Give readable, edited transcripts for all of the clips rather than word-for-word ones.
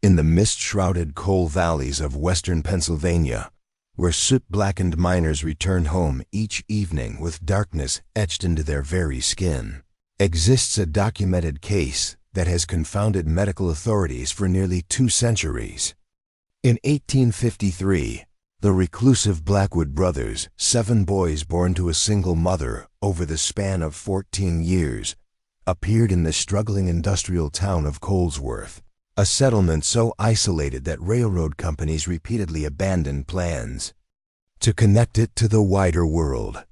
In the mist-shrouded coal valleys of western Pennsylvania, where soot-blackened miners returned home each evening with darkness etched into their very skin, exists a documented case that has confounded medical authorities for nearly 2 centuries. In 1853, the reclusive Blackwood brothers, 7 boys born to a single mother over the span of 14 years, appeared in the struggling industrial town of Coalsworth, a settlement so isolated that railroad companies repeatedly abandoned plans to connect it to the wider world.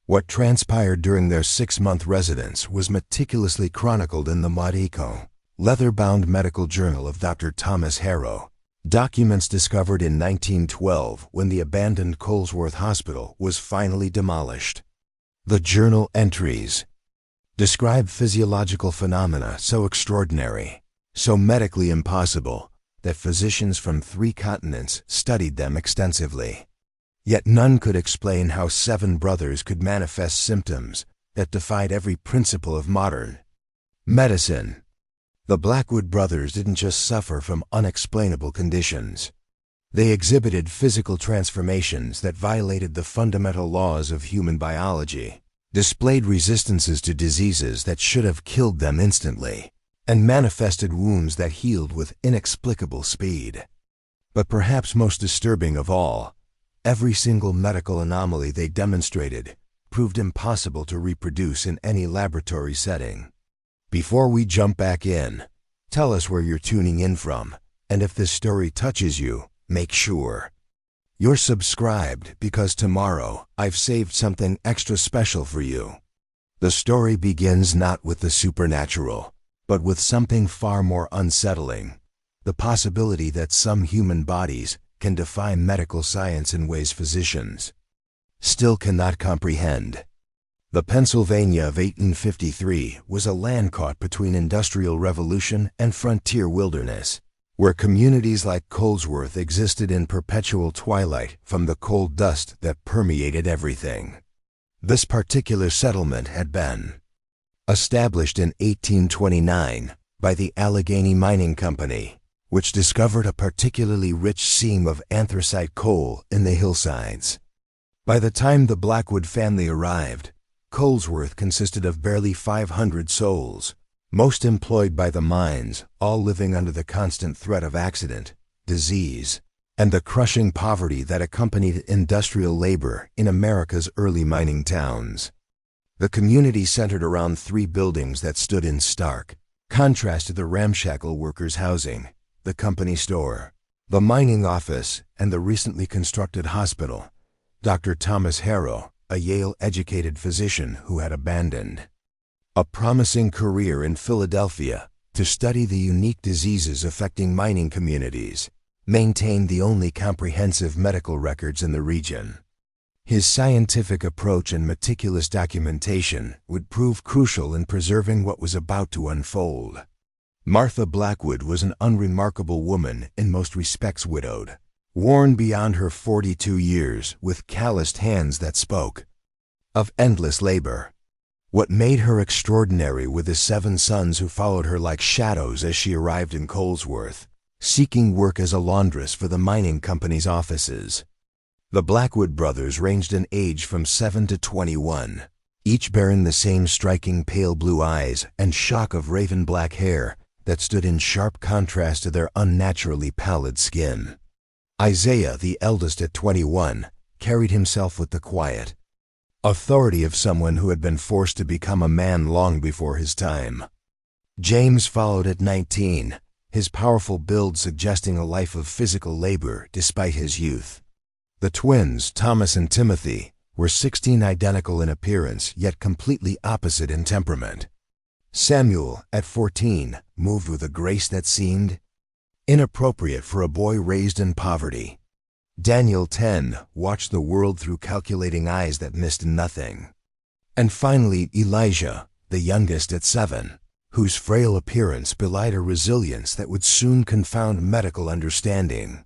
What transpired during their 6-month residence was meticulously chronicled in the modico, leather-bound medical journal of Dr. Thomas Harrow, documents discovered in 1912 when the abandoned Coalsworth Hospital was finally demolished. The journal entries describe physiological phenomena so extraordinary, so medically impossible, that physicians from 3 continents studied them extensively. Yet none could explain how 7 brothers could manifest symptoms that defied every principle of modern medicine. The Blackwood brothers didn't just suffer from unexplainable conditions. They exhibited physical transformations that violated the fundamental laws of human biology, displayed resistances to diseases that should have killed them instantly, and manifested wounds that healed with inexplicable speed. But perhaps most disturbing of all, every single medical anomaly they demonstrated proved impossible to reproduce in any laboratory setting. Before we jump back in, tell us where you're tuning in from, and if this story touches you, make sure you're subscribed, because tomorrow I've saved something extra special for you. The story begins not with the supernatural, but with something far more unsettling: the possibility that some human bodies can defy medical science in ways physicians still cannot comprehend. The Pennsylvania of 1853 was a land caught between industrial revolution and frontier wilderness, where communities like Coalsworth existed in perpetual twilight from the coal dust that permeated everything. This particular settlement had been established in 1829 by the Allegheny Mining Company, which discovered a particularly rich seam of anthracite coal in the hillsides. By the time the Blackwood family arrived, Coalsworth consisted of barely 500 souls, most employed by the mines, all living under the constant threat of accident, disease, and the crushing poverty that accompanied industrial labor in America's early mining towns. The community centered around 3 buildings that stood in stark contrast to the ramshackle workers' housing: the company store, the mining office, and the recently constructed hospital. Dr. Thomas Harrow, a Yale-educated physician who had abandoned a promising career in Philadelphia to study the unique diseases affecting mining communities, maintained the only comprehensive medical records in the region. His scientific approach and meticulous documentation would prove crucial in preserving what was about to unfold. Martha Blackwood was an unremarkable woman, in most respects widowed, worn beyond her 42 years, with calloused hands that spoke of endless labor. What made her extraordinary were the 7 sons who followed her like shadows as she arrived in Coalsworth, seeking work as a laundress for the mining company's offices. The Blackwood brothers ranged in age from 7 to 21, each bearing the same striking pale blue eyes and shock of raven black hair that stood in sharp contrast to their unnaturally pallid skin. Isaiah, the eldest at 21, carried himself with the quiet authority of someone who had been forced to become a man long before his time. James followed at 19, his powerful build suggesting a life of physical labor despite his youth. The twins, Thomas and Timothy, were 16, identical in appearance yet completely opposite in temperament. Samuel, at 14, moved with a grace that seemed inappropriate for a boy raised in poverty. Daniel, 10, watched the world through calculating eyes that missed nothing. And finally Elijah, the youngest at 7, whose frail appearance belied a resilience that would soon confound medical understanding.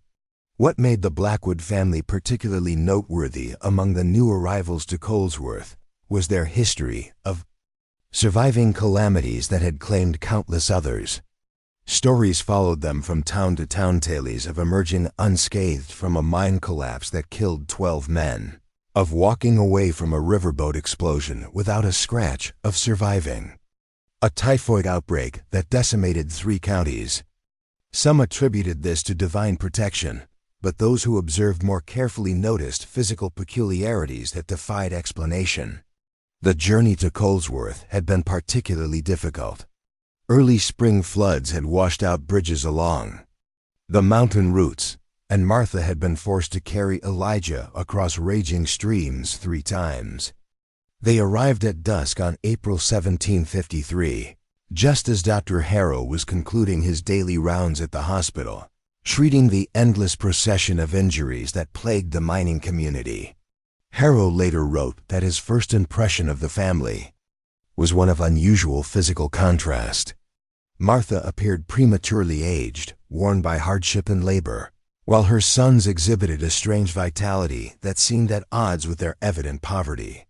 What made the Blackwood family particularly noteworthy among the new arrivals to Coalsworth was their history of surviving calamities that had claimed countless others. Stories followed them from town to town, tales of emerging unscathed from a mine collapse that killed 12 men, of walking away from a riverboat explosion without a scratch, of surviving a typhoid outbreak that decimated 3 counties. Some attributed this to divine protection, but those who observed more carefully noticed physical peculiarities that defied explanation. The journey to Coalsworth had been particularly difficult. Early spring floods had washed out bridges along the mountain routes, and Martha had been forced to carry Elijah across raging streams 3 times. They arrived at dusk on April 1753, just as Dr. Harrow was concluding his daily rounds at the hospital, treating the endless procession of injuries that plagued the mining community. Harrow later wrote that his first impression of the family was one of unusual physical contrast. Martha appeared prematurely aged, worn by hardship and labor, while her sons exhibited a strange vitality that seemed at odds with their evident poverty.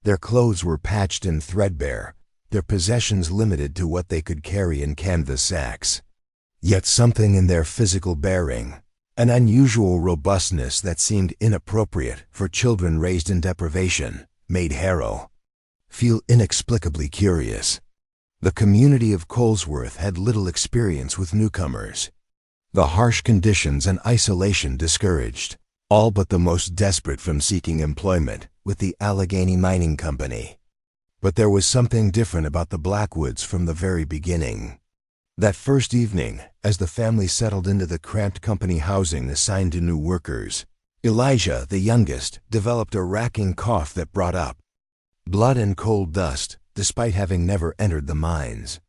Their clothes were patched and threadbare, their possessions limited to what they could carry in canvas sacks. Yet something in their physical bearing, an unusual robustness that seemed inappropriate for children raised in deprivation, made Harrow feel inexplicably curious. The community of Coalsworth had little experience with newcomers. The harsh conditions and isolation discouraged all but the most desperate from seeking employment with the Allegheny Mining Company. But there was something different about the Blackwoods from the very beginning. That first evening, as the family settled into the cramped company housing assigned to new workers, Elijah, the youngest, developed a racking cough that brought up blood and coal dust, despite having never entered the mines.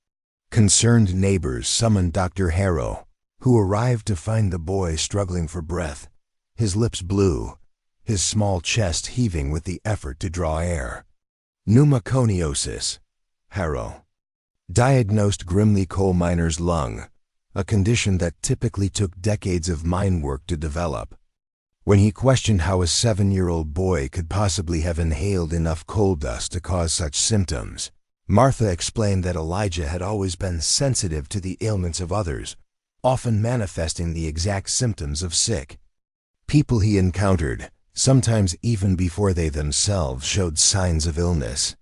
Concerned neighbors summoned Dr. Harrow, who arrived to find the boy struggling for breath, his lips blue, his small chest heaving with the effort to draw air. Pneumoconiosis, Harrow diagnosed grimly coal miner's lung, a condition that typically took decades of mine work to develop. When he questioned how a 7-year-old boy could possibly have inhaled enough coal dust to cause such symptoms, Martha explained that Elijah had always been sensitive to the ailments of others, often manifesting the exact symptoms of sick people he encountered, sometimes even before they themselves showed signs of illness.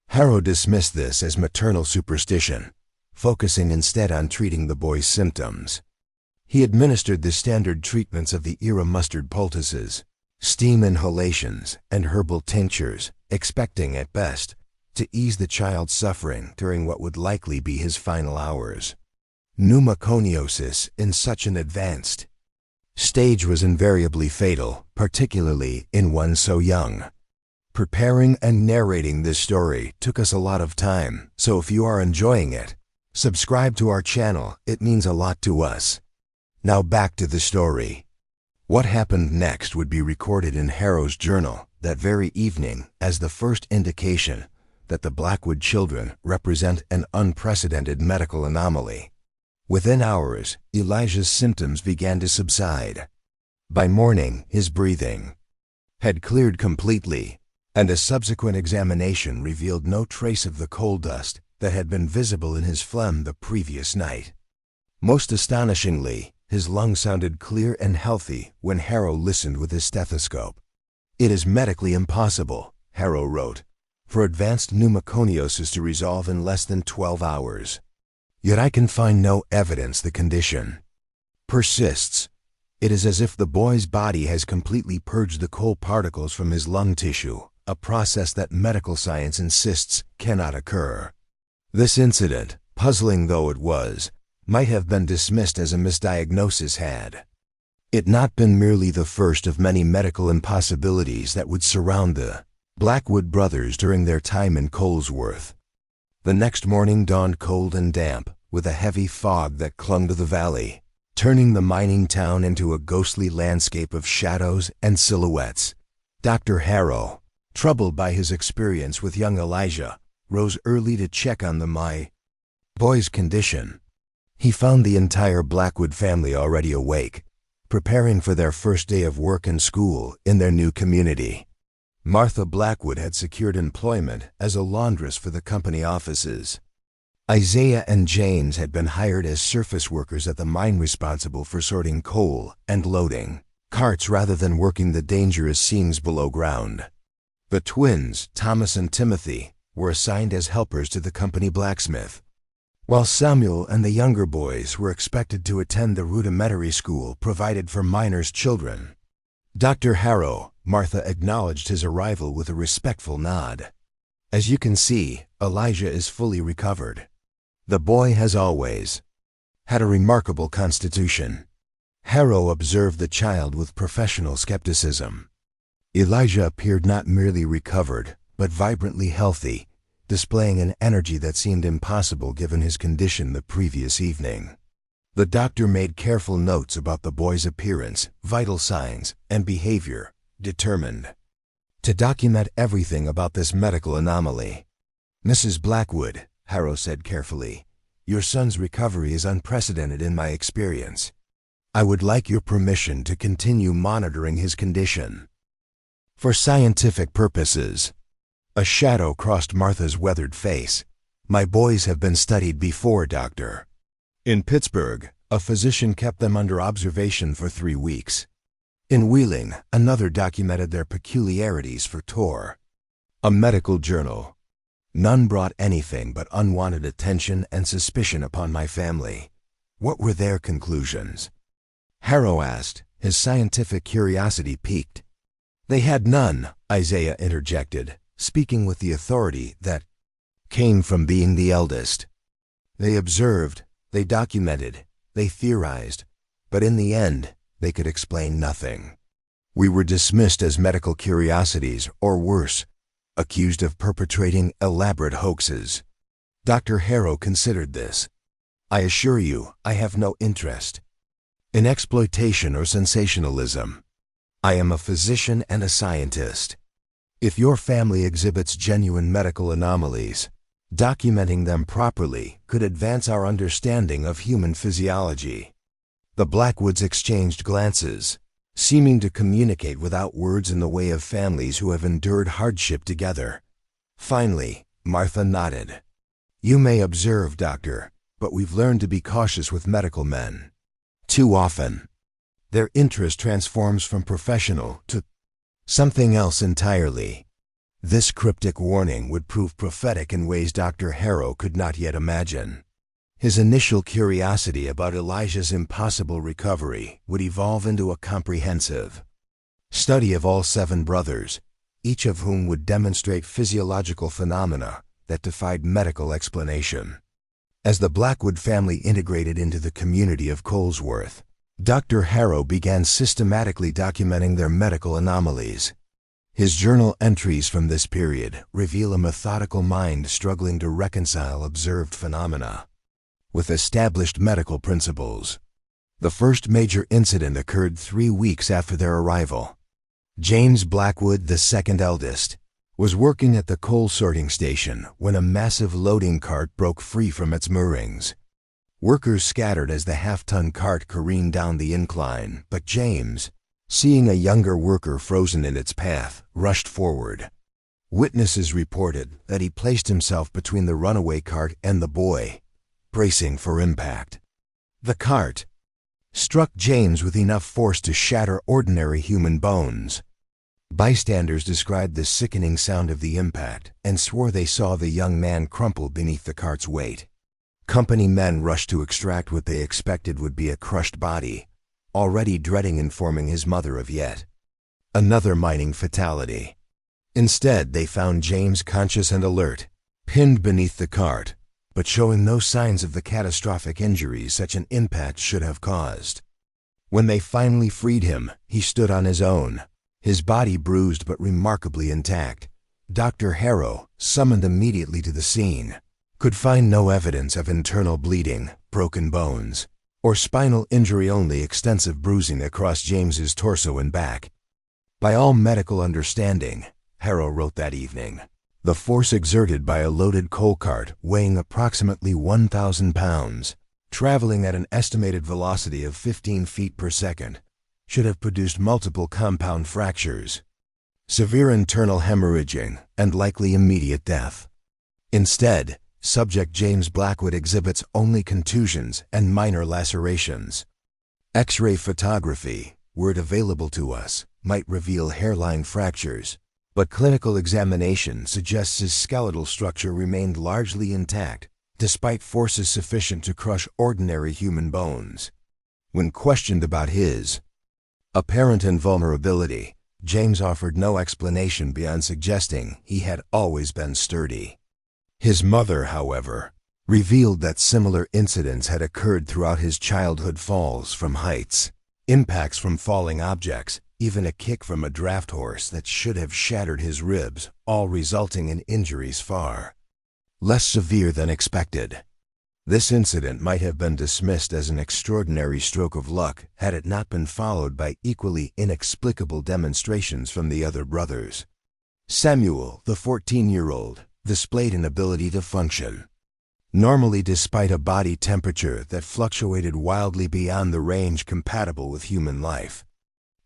Harrow dismissed this as maternal superstition, focusing instead on treating the boy's symptoms. He administered the standard treatments of the era mustard poultices, steam inhalations, and herbal tinctures, expecting at best to ease the child's suffering during what would likely be his final hours. Pneumoconiosis in such an advanced stage was invariably fatal, particularly in one so young. Preparing and narrating this story took us a lot of time, so if you are enjoying it, subscribe to our channel, it means a lot to us. Now back to the story. What happened next would be recorded in Harrow's journal that very evening as the first indication that the Blackwood children represent an unprecedented medical anomaly. Within hours, Elijah's symptoms began to subside. By morning, his breathing had cleared completely, and a subsequent examination revealed no trace of the coal dust that had been visible in his phlegm the previous night. Most astonishingly, his lungs sounded clear and healthy when Harrow listened with his stethoscope. "It is medically impossible," Harrow wrote, "for advanced pneumoconiosis to resolve in less than 12 hours. Yet I can find no evidence the condition persists. It is as if the boy's body has completely purged the coal particles from his lung tissue, a process that medical science insists cannot occur." This incident, puzzling though it was, might have been dismissed as a misdiagnosis had it not been merely the first of many medical impossibilities that would surround the Blackwood brothers during their time in Coalsworth. The next morning dawned cold and damp, with a heavy fog that clung to the valley, turning the mining town into a ghostly landscape of shadows and silhouettes. Dr. Harrow, troubled by his experience with young Elijah, rose early to check on the boy's condition. He found the entire Blackwood family already awake, preparing for their first day of work and school in their new community. Martha Blackwood had secured employment as a laundress for the company offices. Isaiah and James had been hired as surface workers at the mine responsible for sorting coal and loading carts rather than working the dangerous seams below ground. The twins, Thomas and Timothy, were assigned as helpers to the company blacksmith, while Samuel and the younger boys were expected to attend the rudimentary school provided for miners' children. Dr. Harrow, Martha acknowledged his arrival with a respectful nod. As you can see, Elijah is fully recovered. The boy has always had a remarkable constitution. Harrow observed the child with professional skepticism. Elijah appeared not merely recovered, but vibrantly healthy, displaying an energy that seemed impossible given his condition the previous evening. The doctor made careful notes about the boy's appearance, vital signs, and behavior, determined to document everything about this medical anomaly. "Mrs. Blackwood," Harrow said carefully, "your son's recovery is unprecedented in my experience. I would like your permission to continue monitoring his condition for scientific purposes." A shadow crossed Martha's weathered face. "My boys have been studied before, doctor. In Pittsburgh, a physician kept them under observation for 3 weeks. In Wheeling, another documented their peculiarities for tour. A medical journal. None brought anything but unwanted attention and suspicion upon my family. What were their conclusions?" Harrow asked, his scientific curiosity piqued. "They had none," Isaiah interjected, speaking with the authority that came from being the eldest. "They observed, they documented, they theorized, but in the end, they could explain nothing. We were dismissed as medical curiosities, or worse, accused of perpetrating elaborate hoaxes." Dr. Harrow considered this. "I assure you, I have no interest in exploitation or sensationalism. I am a physician and a scientist. If your family exhibits genuine medical anomalies, documenting them properly could advance our understanding of human physiology." The Blackwoods exchanged glances, seeming to communicate without words in the way of families who have endured hardship together. Finally, Martha nodded. "You may observe, doctor, but we've learned to be cautious with medical men. Too often, their interest transforms from professional to something else entirely." This cryptic warning would prove prophetic in ways Dr. Harrow could not yet imagine. His initial curiosity about Elijah's impossible recovery would evolve into a comprehensive study of all 7 brothers, each of whom would demonstrate physiological phenomena that defied medical explanation. As the Blackwood family integrated into the community of Coalsworth, Dr. Harrow began systematically documenting their medical anomalies. His journal entries from this period reveal a methodical mind struggling to reconcile observed phenomena with established medical principles. The first major incident occurred 3 weeks after their arrival. James Blackwood, the second eldest, was working at the coal sorting station when a massive loading cart broke free from its moorings. Workers scattered as the half-ton cart careened down the incline, but James, seeing a younger worker frozen in its path, rushed forward. Witnesses reported that he placed himself between the runaway cart and the boy, bracing for impact. The cart struck James with enough force to shatter ordinary human bones. Bystanders described the sickening sound of the impact and swore they saw the young man crumple beneath the cart's weight. Company men rushed to extract what they expected would be a crushed body, already dreading informing his mother of yet another mining fatality. Instead, they found James conscious and alert, pinned beneath the cart, but showing no signs of the catastrophic injuries such an impact should have caused. When they finally freed him, he stood on his own, his body bruised but remarkably intact. Dr. Harrow, summoned immediately to the scene, could find no evidence of internal bleeding, broken bones, or spinal injury, only extensive bruising across James's torso and back. "By all medical understanding," Harrow wrote that evening, "the force exerted by a loaded coal cart weighing approximately 1,000 pounds, traveling at an estimated velocity of 15 feet per second, should have produced multiple compound fractures, severe internal hemorrhaging, and likely immediate death. Instead, Subject James Blackwood exhibits only contusions and minor lacerations. X-ray photography, were it available to us, might reveal hairline fractures, but clinical examination suggests his skeletal structure remained largely intact, despite forces sufficient to crush ordinary human bones. When questioned about his apparent invulnerability, James offered no explanation beyond suggesting he had always been sturdy. His mother, however, revealed that similar incidents had occurred throughout his childhood: falls from heights, impacts from falling objects, even a kick from a draft horse that should have shattered his ribs, all resulting in injuries far less severe than expected. This incident might have been dismissed as an extraordinary stroke of luck had it not been followed by equally inexplicable demonstrations from the other brothers. Samuel, the 14-year-old, displayed an ability to function normally despite a body temperature that fluctuated wildly beyond the range compatible with human life.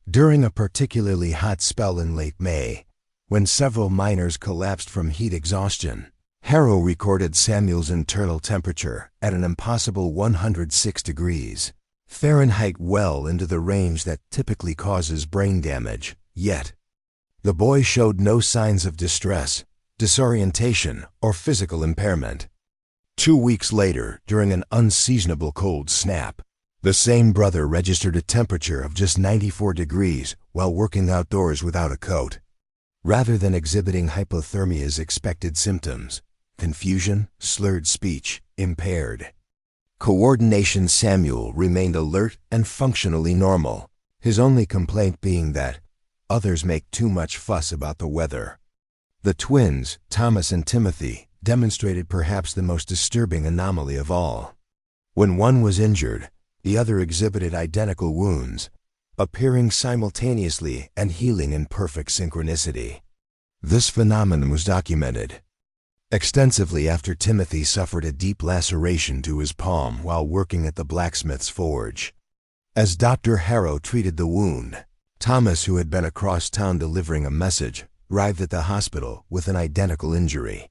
During a particularly hot spell in late May, when several miners collapsed from heat exhaustion, Harrow recorded Samuel's internal temperature at an impossible 106 degrees Fahrenheit, well into the range that typically causes brain damage. Yet, the boy showed no signs of distress, disorientation, or physical impairment. 2 weeks later, during an unseasonable cold snap, the same brother registered a temperature of just 94 degrees while working outdoors without a coat. Rather than exhibiting hypothermia's expected symptoms, confusion, slurred speech, impaired coordination, Samuel remained alert and functionally normal, his only complaint being that others make too much fuss about the weather. The twins, Thomas and Timothy, demonstrated perhaps the most disturbing anomaly of all. When one was injured, the other exhibited identical wounds, appearing simultaneously and healing in perfect synchronicity. This phenomenon was documented extensively after Timothy suffered a deep laceration to his palm while working at the blacksmith's forge. As Dr. Harrow treated the wound, Thomas, who had been across town delivering a message, arrived at the hospital with an identical injury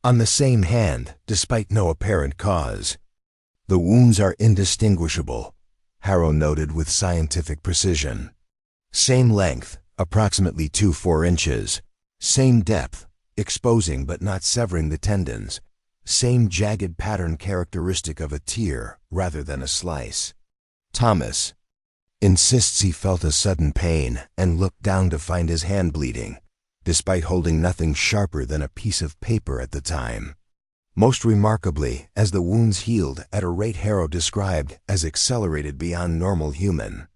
on the same hand, despite no apparent cause. The wounds are indistinguishable, Harrow noted with scientific precision. Same length, approximately 2–4 inches. Same depth, exposing but not severing the tendons. Same jagged pattern characteristic of a tear rather than a slice. Thomas insists he felt a sudden pain and looked down to find his hand bleeding, despite holding nothing sharper than a piece of paper at the time. Most remarkably, as the wounds healed at a rate Harrow described as accelerated beyond normal human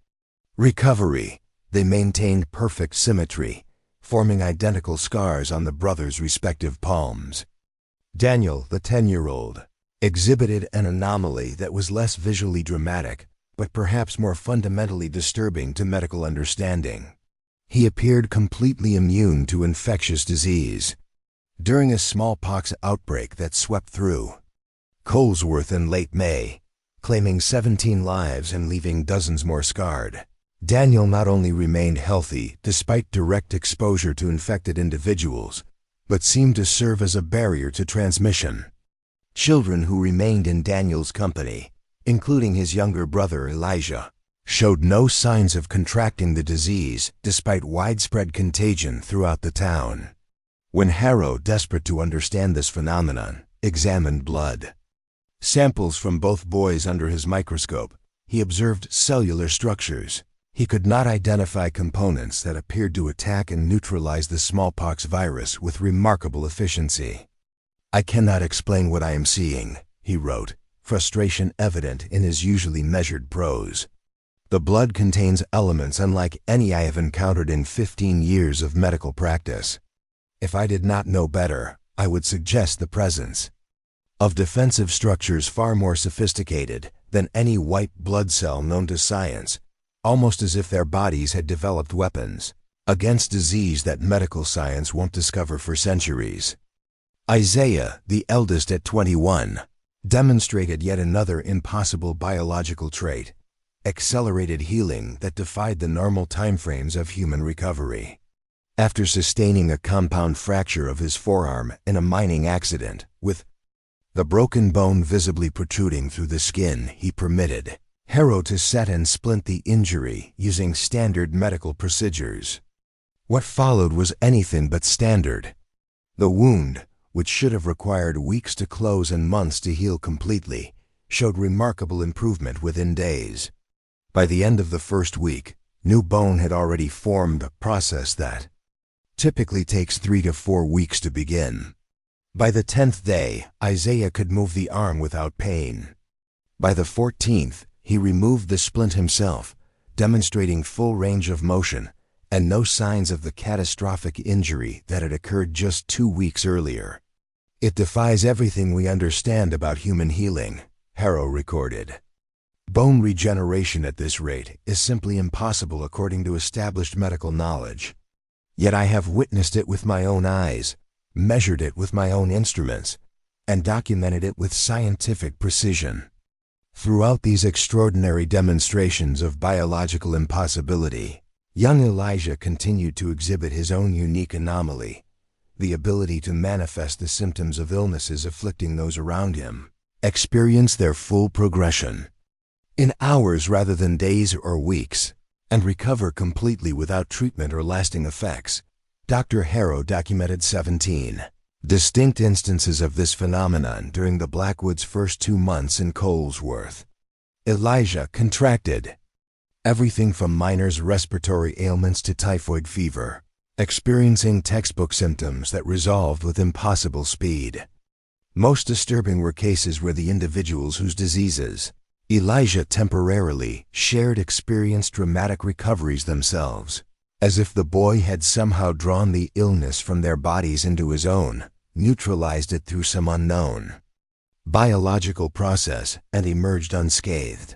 recovery, they maintained perfect symmetry, forming identical scars on the brothers' respective palms. Daniel, the 10-year-old, exhibited an anomaly that was less visually dramatic, but perhaps more fundamentally disturbing to medical understanding. He appeared completely immune to infectious disease. During a smallpox outbreak that swept through Coalsworth in late May, claiming 17 lives and leaving dozens more scarred, Daniel not only remained healthy despite direct exposure to infected individuals, but seemed to serve as a barrier to transmission. Children who remained in Daniel's company, including his younger brother Elijah, showed no signs of contracting the disease despite widespread contagion throughout the town. When Harrow, desperate to understand this phenomenon, examined blood samples from both boys under his microscope, he observed cellular structures. He could not identify components that appeared to attack and neutralize the smallpox virus with remarkable efficiency. "I cannot explain what I am seeing," he wrote, frustration evident in his usually measured prose. "The blood contains elements unlike any I have encountered in 15 years of medical practice. If I did not know better, I would suggest the presence of defensive structures far more sophisticated than any white blood cell known to science, almost as if their bodies had developed weapons against disease that medical science won't discover for centuries." Isaiah, the eldest at 21, demonstrated yet another impossible biological trait: accelerated healing that defied the normal timeframes of human recovery. After sustaining a compound fracture of his forearm in a mining accident, with The broken bone visibly protruding through the skin, he permitted Harrow to set and splint the injury using standard medical procedures. What followed was anything but standard. The wound, which should have required weeks to close and months to heal completely, showed remarkable improvement within days. By the end of the first week, new bone had already formed, a process that typically takes 3 to 4 weeks to begin. By the 10th day, Isaiah could move the arm without pain. By the 14th, he removed the splint himself, demonstrating full range of motion and no signs of the catastrophic injury that had occurred just 2 weeks earlier. "It defies everything we understand about human healing," Harrow recorded. "Bone regeneration at this rate is simply impossible according to established medical knowledge. Yet I have witnessed it with my own eyes, measured it with my own instruments, and documented it with scientific precision." Throughout these extraordinary demonstrations of biological impossibility, young Elijah continued to exhibit his own unique anomaly, the ability to manifest the symptoms of illnesses afflicting those around him, experience their full progression in hours rather than days or weeks, and recover completely without treatment or lasting effects. Dr. Harrow documented 17 distinct instances of this phenomenon during the Blackwood's first 2 months in Coalsworth. Elijah contracted everything from minor respiratory ailments to typhoid fever, experiencing textbook symptoms that resolved with impossible speed. Most disturbing were cases where the individuals whose diseases Elijah temporarily shared experienced dramatic recoveries themselves, as if the boy had somehow drawn the illness from their bodies into his own, neutralized it through some unknown biological process, and emerged unscathed.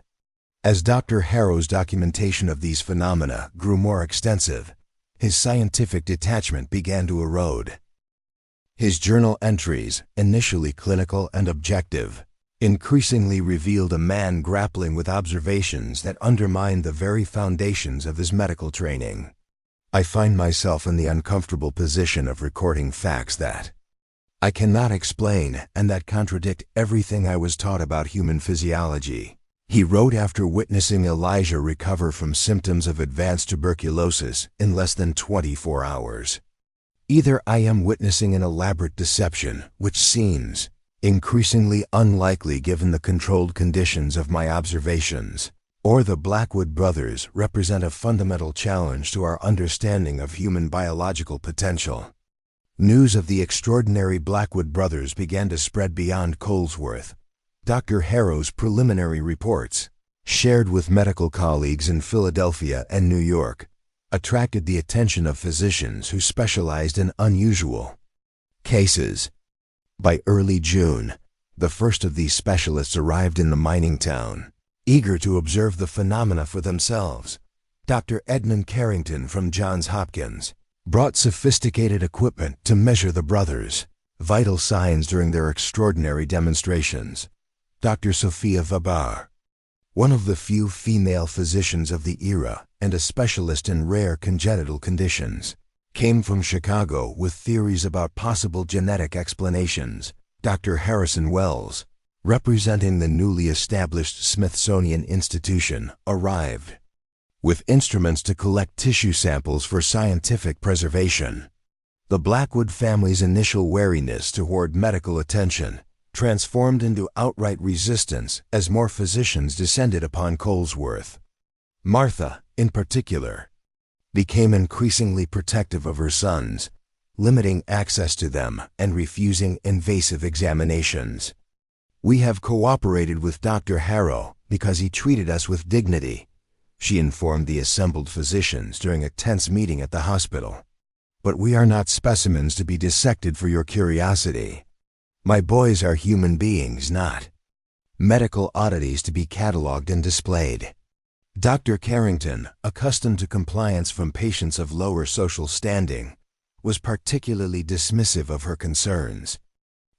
As Dr. Harrow's documentation of these phenomena grew more extensive, his scientific detachment began to erode. His journal entries, initially clinical and objective, increasingly revealed a man grappling with observations that undermined the very foundations of his medical training. I find myself in the uncomfortable position of recording facts that I cannot explain and that contradict everything I was taught about human physiology, he wrote after witnessing Elijah recover from symptoms of advanced tuberculosis in less than 24 hours. Either I am witnessing an elaborate deception, which seems increasingly unlikely given the controlled conditions of my observations, or the Blackwood brothers represent a fundamental challenge to our understanding of human biological potential. News of the extraordinary Blackwood brothers began to spread beyond Coalsworth. Dr. Harrow's preliminary reports, shared with medical colleagues in Philadelphia and New York, attracted the attention of physicians who specialized in unusual cases. By early June, the first of these specialists arrived in the mining town, eager to observe the phenomena for themselves. Dr. Edmund Carrington from Johns Hopkins brought sophisticated equipment to measure the brothers' vital signs during their extraordinary demonstrations. Dr. Sophia Vabar, one of the few female physicians of the era and a specialist in rare congenital conditions, came from Chicago with theories about possible genetic explanations. Dr. Harrison Wells, representing the newly established Smithsonian Institution, arrived with instruments to collect tissue samples for scientific preservation. The Blackwood family's initial wariness toward medical attention transformed into outright resistance as more physicians descended upon Coalsworth. Martha, in particular, became increasingly protective of her sons, limiting access to them and refusing invasive examinations. "We have cooperated with Dr. Harrow because he treated us with dignity," she informed the assembled physicians during a tense meeting at the hospital. "But we are not specimens to be dissected for your curiosity. My boys are human beings, not medical oddities to be cataloged and displayed." Dr. Carrington, accustomed to compliance from patients of lower social standing, was particularly dismissive of her concerns.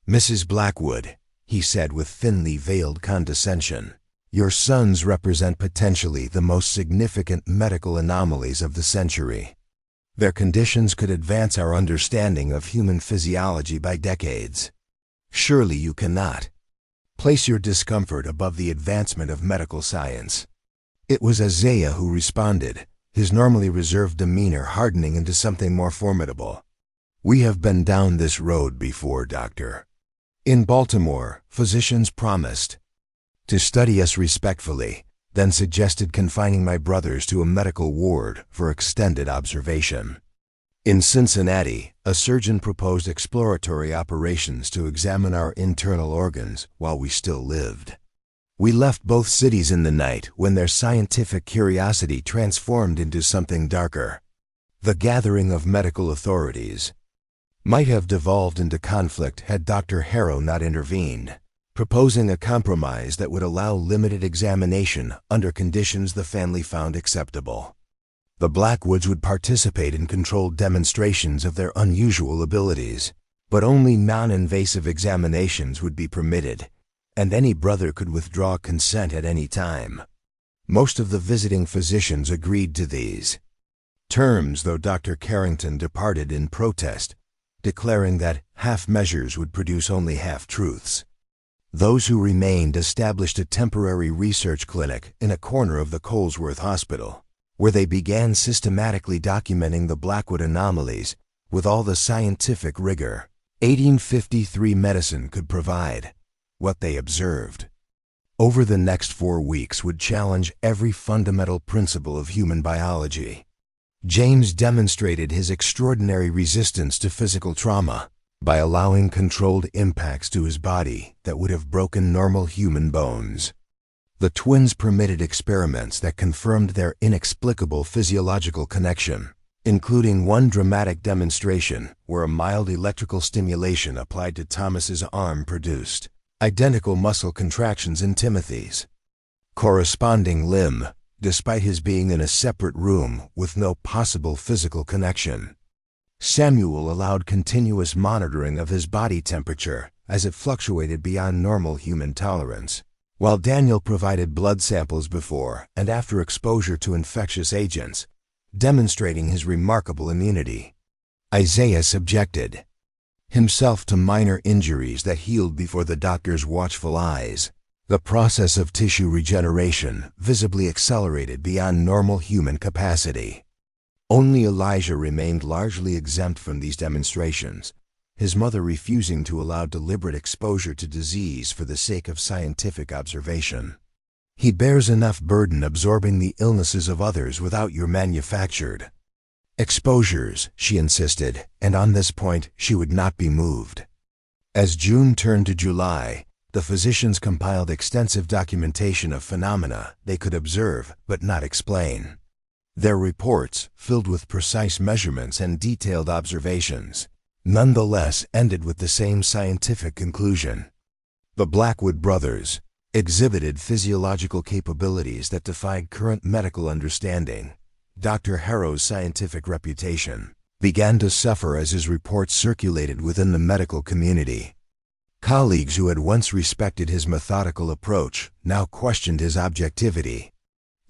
"Mrs. Blackwood," he said with thinly veiled condescension, "your sons represent potentially the most significant medical anomalies of the century. Their conditions could advance our understanding of human physiology by decades. Surely you cannot. Place your discomfort above the advancement of medical science. It was Isaiah who responded, his normally reserved demeanor hardening into something more formidable. We have been down this road before, Doctor. In Baltimore, physicians promised to study us respectfully, then suggested confining my brothers to a medical ward for extended observation. In Cincinnati, a surgeon proposed exploratory operations to examine our internal organs while we still lived. We left both cities in the night when their scientific curiosity transformed into something darker. The gathering of medical authorities might have devolved into conflict had Dr. Harrow not intervened, proposing a compromise that would allow limited examination under conditions the family found acceptable. The Blackwoods would participate in controlled demonstrations of their unusual abilities, but only non-invasive examinations would be permitted, and any brother could withdraw consent at any time. Most of the visiting physicians agreed to these terms, though Dr. Carrington departed in protest, declaring that half measures would produce only half-truths. Those who remained established a temporary research clinic in a corner of the Coalsworth Hospital, where they began systematically documenting the Blackwood anomalies with all the scientific rigor 1853 medicine could provide. What they observed over the next 4 weeks would challenge every fundamental principle of human biology. James demonstrated his extraordinary resistance to physical trauma by allowing controlled impacts to his body that would have broken normal human bones. The twins permitted experiments that confirmed their inexplicable physiological connection, including one dramatic demonstration where a mild electrical stimulation applied to Thomas's arm produced identical muscle contractions in Timothy's corresponding limb, despite his being in a separate room with no possible physical connection. Samuel allowed continuous monitoring of his body temperature as it fluctuated beyond normal human tolerance, while Daniel provided blood samples before and after exposure to infectious agents, demonstrating his remarkable immunity. Isaiah subjected himself to minor injuries that healed before the doctor's watchful eyes. The process of tissue regeneration visibly accelerated beyond normal human capacity. Only Elijah remained largely exempt from these demonstrations, his mother refusing to allow deliberate exposure to disease for the sake of scientific observation. He bears enough burden absorbing the illnesses of others without your manufactured exposures, she insisted, and on this point she would not be moved. As June turned to July, the physicians compiled extensive documentation of phenomena they could observe but not explain. Their reports, filled with precise measurements and detailed observations, nonetheless ended with the same scientific conclusion. The Blackwood brothers exhibited physiological capabilities that defied current medical understanding. Dr. Harrow's scientific reputation began to suffer as his reports circulated within the medical community. Colleagues who had once respected his methodical approach now questioned his objectivity.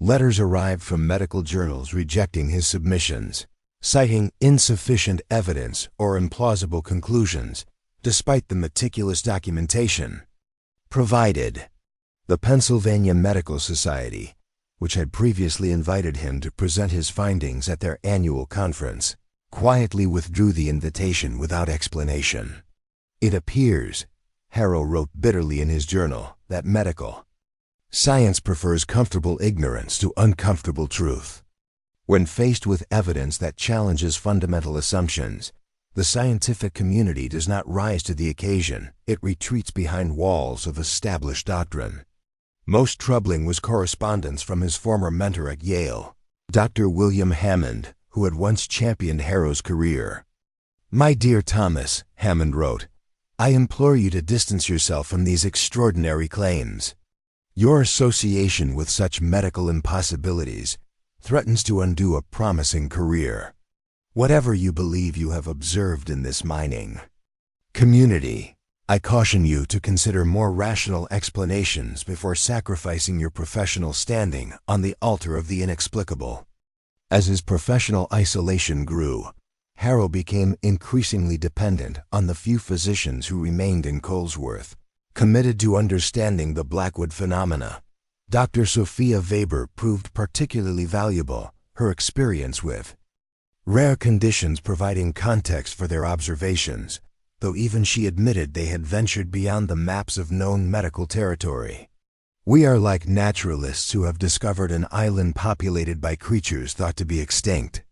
Letters arrived from medical journals rejecting his submissions, citing insufficient evidence or implausible conclusions, despite the meticulous documentation provided. The Pennsylvania Medical Society, which had previously invited him to present his findings at their annual conference, quietly withdrew the invitation without explanation. It appears, Harrow wrote bitterly in his journal, that medical science prefers comfortable ignorance to uncomfortable truth. When faced with evidence that challenges fundamental assumptions, the scientific community does not rise to the occasion. It retreats behind walls of established doctrine. Most troubling was correspondence from his former mentor at Yale, Dr. William Hammond, who had once championed Harrow's career. "My dear Thomas," Hammond wrote, "I implore you to distance yourself from these extraordinary claims. Your association with such medical impossibilities threatens to undo a promising career. Whatever you believe you have observed in this mining community, I caution you to consider more rational explanations before sacrificing your professional standing on the altar of the inexplicable." As his professional isolation grew, Harrow became increasingly dependent on the few physicians who remained in Coalsworth, committed to understanding the Blackwood phenomena. Dr. Sophia Weber proved particularly valuable, her experience with rare conditions providing context for their observations, though even she admitted they had ventured beyond the maps of known medical territory. "We are like naturalists who have discovered an island populated by creatures thought to be extinct,"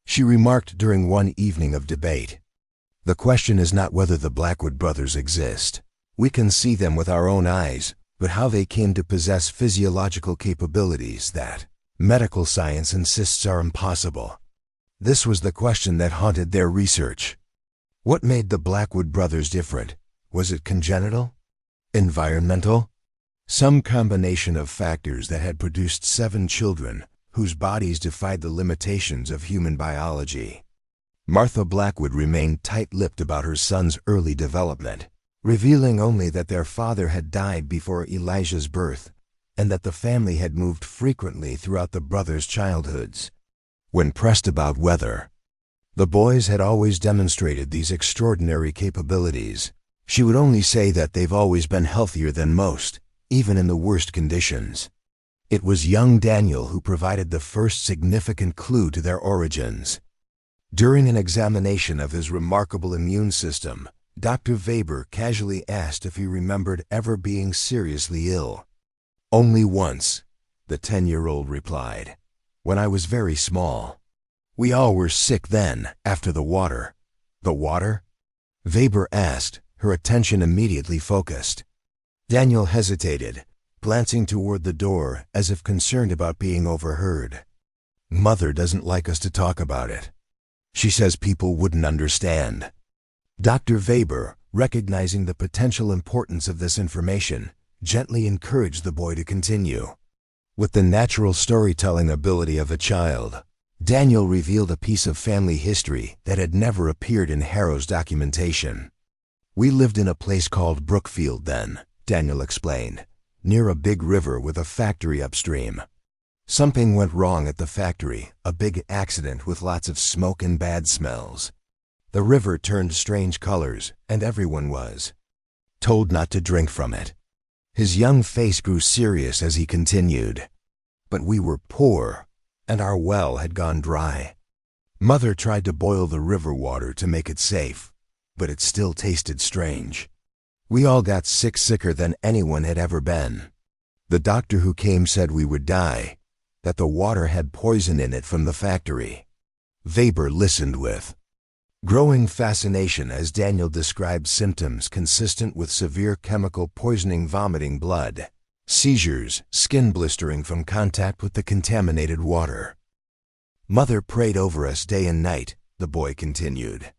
she remarked during one evening of debate. "The question is not whether the Blackwood brothers exist. We can see them with our own eyes, but how they came to possess physiological capabilities that medical science insists are impossible. This was the question that haunted their research. What made the Blackwood brothers different? Was it congenital? Environmental? Some combination of factors that had produced 7 children whose bodies defied the limitations of human biology?" Martha Blackwood remained tight-lipped about her son's early development, revealing only that their father had died before Elijah's birth and that the family had moved frequently throughout the brothers' childhoods. When pressed about whether the boys had always demonstrated these extraordinary capabilities, she would only say that they've always been healthier than most, even in the worst conditions. It was young Daniel who provided the first significant clue to their origins. During an examination of his remarkable immune system, Dr. Weber casually asked if he remembered ever being seriously ill. "Only once," the 10-year-old replied, "when I was very small. We all were sick then, after the water." "The water?" Weber asked, her attention immediately focused. Daniel hesitated, glancing toward the door as if concerned about being overheard. "Mother doesn't like us to talk about it. She says people wouldn't understand." Dr. Weber, recognizing the potential importance of this information, gently encouraged the boy to continue. With the natural storytelling ability of a child, Daniel revealed a piece of family history that had never appeared in Harrow's documentation. "We lived in a place called Brookfield then," Daniel explained, "near a big river with a factory upstream. Something went wrong at the factory, a big accident with lots of smoke and bad smells. The river turned strange colors, and everyone was told not to drink from it." His young face grew serious as he continued. "But we were poor, and our well had gone dry. Mother tried to boil the river water to make it safe, but it still tasted strange. We all got sicker than anyone had ever been. The doctor who came said we would die, that the water had poison in it from the factory." Weber listened with growing fascination as Daniel described symptoms consistent with severe chemical poisoning, vomiting blood, seizures, skin blistering from contact with the contaminated water. "Mother prayed over us day and night," the boy continued.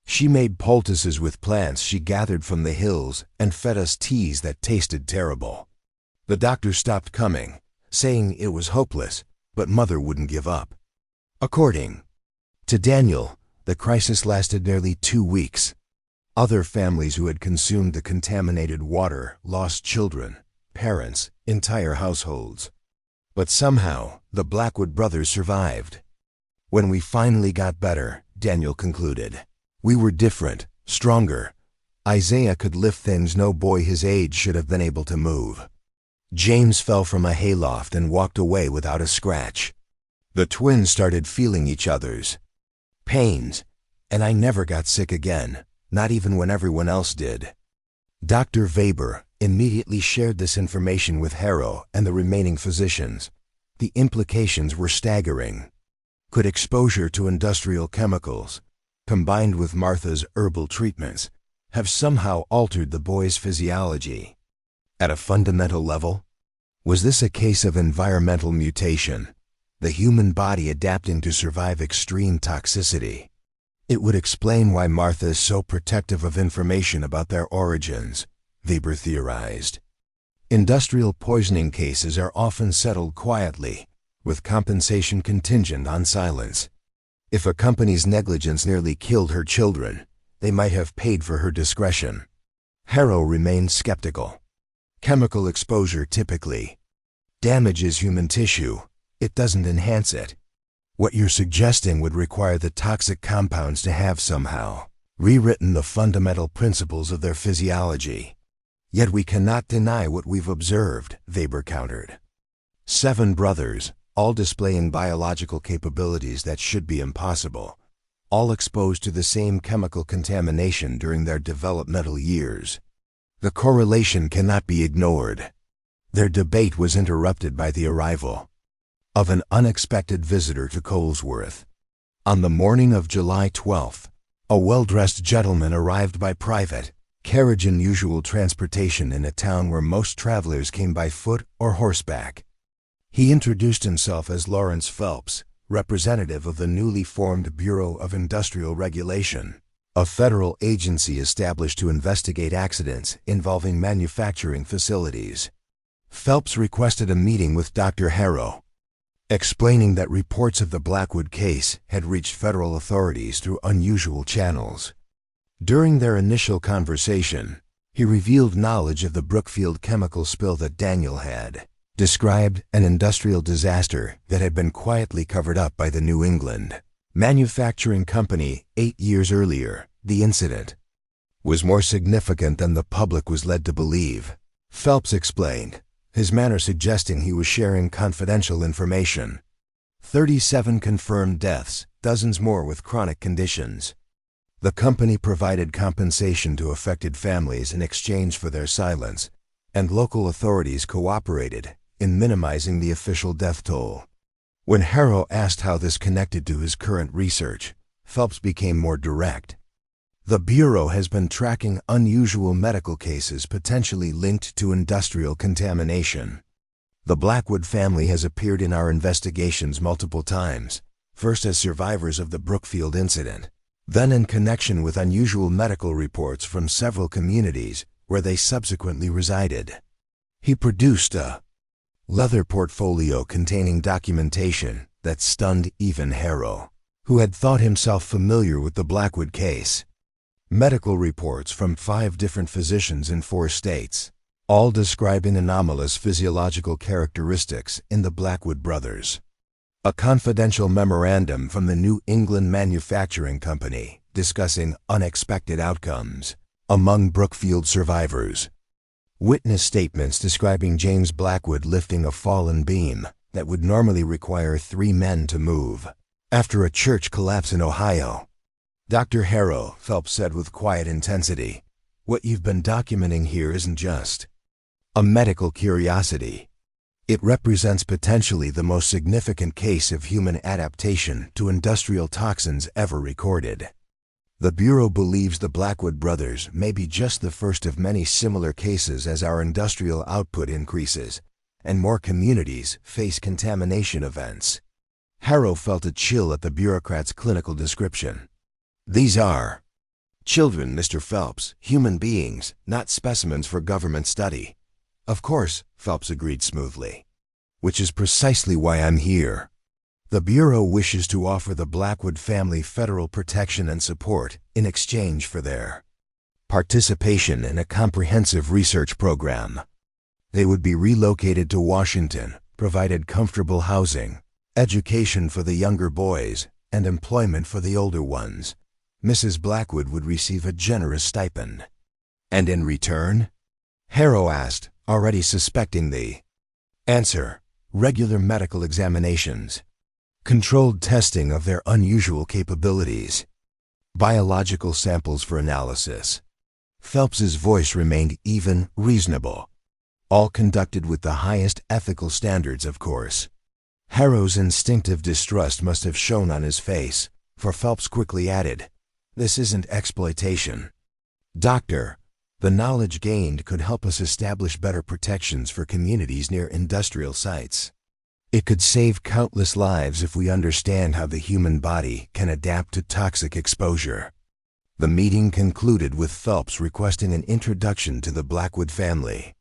"She made poultices with plants she gathered from the hills and fed us teas that tasted terrible. The doctor stopped coming, saying it was hopeless, but Mother wouldn't give up." According to Daniel, the crisis lasted nearly 2 weeks. Other families who had consumed the contaminated water lost children, parents, entire households. But somehow, the Blackwood brothers survived. "When we finally got better," Daniel concluded, "we were different, stronger. Isaiah could lift things no boy his age should have been able to move. James fell from a hayloft and walked away without a scratch. The twins started feeling each other's pains, and I never got sick again, not even when everyone else did." Dr. Weber immediately shared this information with Harrow and the remaining physicians. The implications were staggering. Could exposure to industrial chemicals, combined with Martha's herbal treatments, have somehow altered the boy's physiology? At a fundamental level, was this a case of environmental mutation, the human body adapting to survive extreme toxicity? It would explain why Martha is so protective of information about their origins, Weber theorized. Industrial poisoning cases are often settled quietly, with compensation contingent on silence. If a company's negligence nearly killed her children, they might have paid for her discretion. Harrow remained skeptical. Chemical exposure typically damages human tissue. It doesn't enhance it. What you're suggesting would require the toxic compounds to have somehow rewritten the fundamental principles of their physiology. Yet we cannot deny what we've observed, Weber countered. 7 brothers, all displaying biological capabilities that should be impossible, all exposed to the same chemical contamination during their developmental years. The correlation cannot be ignored. Their debate was interrupted by the arrival of an unexpected visitor to Coalsworth. On the morning of July 12th, a well-dressed gentleman arrived by private carriage and usual transportation in a town where most travelers came by foot or horseback. He introduced himself as Lawrence Phelps, representative of the newly formed Bureau of Industrial Regulation, a federal agency established to investigate accidents involving manufacturing facilities. Phelps requested a meeting with Dr. Harrow, explaining that reports of the Blackwood case had reached federal authorities through unusual channels. During their initial conversation, he revealed knowledge of the Brookfield chemical spill that Daniel had described, an industrial disaster that had been quietly covered up by the New England Manufacturing Company 8 years earlier. The incident was more significant than the public was led to believe, Phelps explained, his manner suggesting he was sharing confidential information. 37 confirmed deaths, dozens more with chronic conditions. The company provided compensation to affected families in exchange for their silence, and local authorities cooperated in minimizing the official death toll. When Harrow asked how this connected to his current research, Phelps became more direct. The Bureau has been tracking unusual medical cases potentially linked to industrial contamination. The Blackwood family has appeared in our investigations multiple times, first as survivors of the Brookfield incident, then in connection with unusual medical reports from several communities where they subsequently resided. He produced a leather portfolio containing documentation that stunned even Harrow, who had thought himself familiar with the Blackwood case. Medical reports from 5 different physicians in 4 states, all describing anomalous physiological characteristics in the Blackwood brothers. A confidential memorandum from the New England Manufacturing Company discussing unexpected outcomes among Brookfield survivors. Witness statements describing James Blackwood lifting a fallen beam that would normally require 3 men to move after a church collapse in Ohio. Dr. Harrow, Phelps said with quiet intensity, what you've been documenting here isn't just a medical curiosity. It represents potentially the most significant case of human adaptation to industrial toxins ever recorded. The Bureau believes the Blackwood brothers may be just the first of many similar cases as our industrial output increases and more communities face contamination events. Harrow felt a chill at the bureaucrat's clinical description. These are children, Mr. Phelps, human beings, not specimens for government study. Of course, Phelps agreed smoothly. Which is precisely why I'm here. The Bureau wishes to offer the Blackwood family federal protection and support in exchange for their participation in a comprehensive research program. They would be relocated to Washington, provided comfortable housing, education for the younger boys, and employment for the older ones. Mrs. Blackwood would receive a generous stipend. And in return? Harrow asked, already suspecting the answer. Regular medical examinations, controlled testing of their unusual capabilities, biological samples for analysis. Phelps's voice remained even, reasonable. All conducted with the highest ethical standards, of course. Harrow's instinctive distrust must have shown on his face, for Phelps quickly added, "This isn't exploitation. Doctor, the knowledge gained could help us establish better protections for communities near industrial sites. It could save countless lives if we understand how the human body can adapt to toxic exposure." The meeting concluded with Phelps requesting an introduction to the Blackwood family.